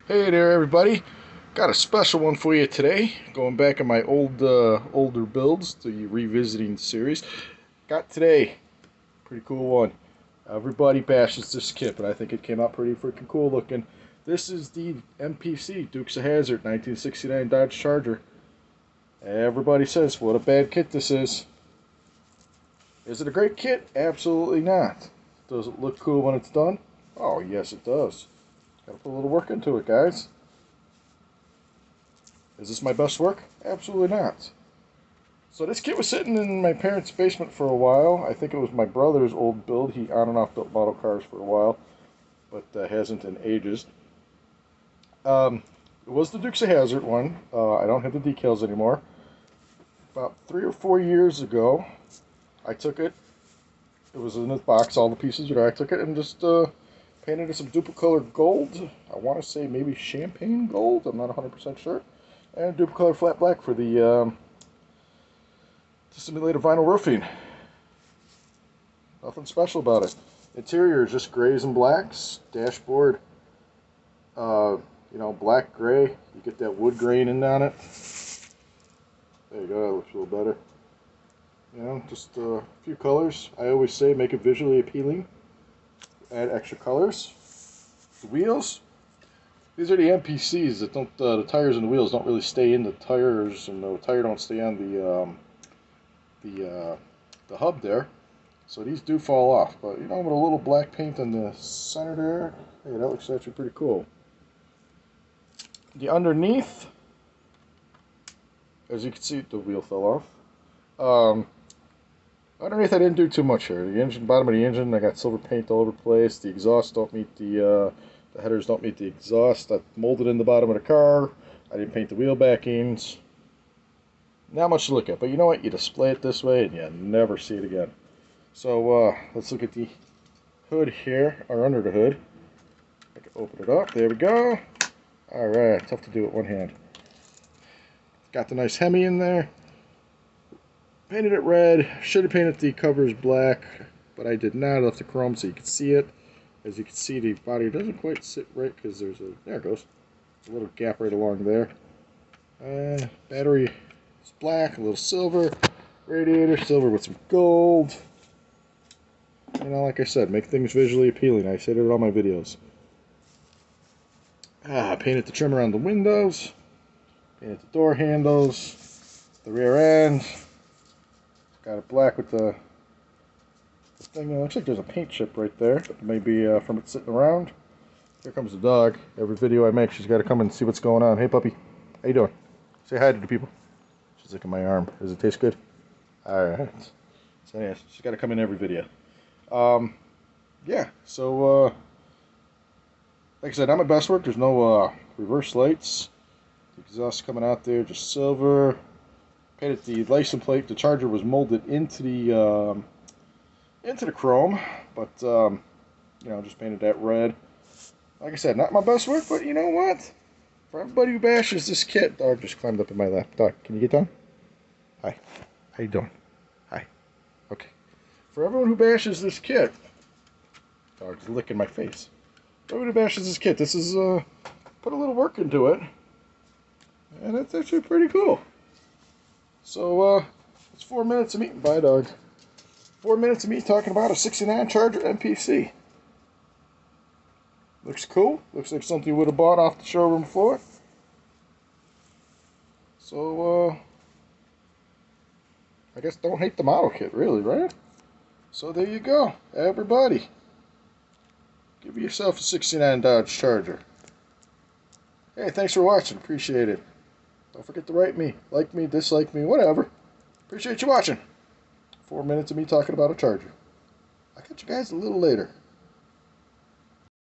Hey there, everybody. Got a special one for you today. Going back in my older builds, the revisiting series. Got today, pretty cool one. Everybody bashes this kit, but I think it came out pretty freaking cool looking. This is the MPC Dukes of Hazzard 1969 Dodge Charger. Everybody says, what a bad kit this is. Is it a great kit? Absolutely not. Does it look cool when it's done? Oh, yes, it does. Gotta put a little work into it, guys. Is this my best work? Absolutely not. So this kit was sitting in my parents' basement for a while. I think it was my brother's old build. He on and off built model cars for a while, but hasn't in ages. It was the Dukes of Hazzard one. I don't have the decals anymore. About 3 or 4 years ago, I took it. It was in this box, all the pieces are there. I took it and just painted it some Duplicolor gold. I want to say maybe champagne gold. I'm not 100% sure. And Duplicolor flat black for the to simulate a vinyl roofing. Nothing special about it. Interior is just grays and blacks. Dashboard, black gray. You get that wood grain in on it. There you go. That looks a little better. Just a few colors. I always say make it visually appealing. Add extra colors. The wheels. These are the MPCs that don't. The tires and the wheels don't really stay in the tires, and the tire don't stay on the hub there. So these do fall off. But with a little black paint on the center there, hey, that looks actually pretty cool. The underneath, as you can see, the wheel fell off. Underneath, I didn't do too much here. The engine, bottom of the engine, I got silver paint all over the place. The exhaust don't meet the headers don't meet the exhaust. I molded in the bottom of the car. I didn't paint the wheel backings. Not much to look at, but you know what? You display it this way and you never see it again. So let's look at the hood here, or under the hood. I can open it up. There we go. All right, tough to do with one hand. Got the nice Hemi in there. Painted it red. Should have painted the covers black, but I did not. I left the chrome so you can see it. As you can see, the body doesn't quite sit right because there it goes. A little gap right along there. Battery is black, a little silver. Radiator, silver with some gold. Like I said, make things visually appealing. I said it in all my videos. Painted the trim around the windows. Painted the door handles. The rear end. Got it black with the thing. Looks like there's a paint chip right there. Maybe from it sitting around. Here comes the dog. Every video I make, she's got to come and see what's going on. Hey, puppy. How you doing? Say hi to the people. She's licking my arm. Does it taste good? Alright. So, yeah, she's got to come in every video. Yeah, so, like I said, not my best work. There's no reverse lights. The exhaust coming out there, just silver. Painted the license plate. The Charger was molded into the chrome, but just painted that red. Like I said, not my best work, but you know what? For everybody who bashes this kit, dog just climbed up in my lap. Dog, can you get down? Hi. How you doing? Hi. Okay. For everyone who bashes this kit, dog's licking my face. For everyone who bashes this kit, this is put a little work into it, and it's actually pretty cool. So, it's 4 minutes of me. Bye, dog. 4 minutes of me talking about a 69 Charger MPC. Looks cool. Looks like something you would have bought off the showroom floor. So, I guess don't hate the model kit, really, right? So there you go, everybody. Give yourself a 69 Dodge Charger. Hey, thanks for watching. Appreciate it. Don't forget to write me. Like me, dislike me, whatever. Appreciate you watching. 4 minutes of me talking about a Charger. I'll catch you guys a little later.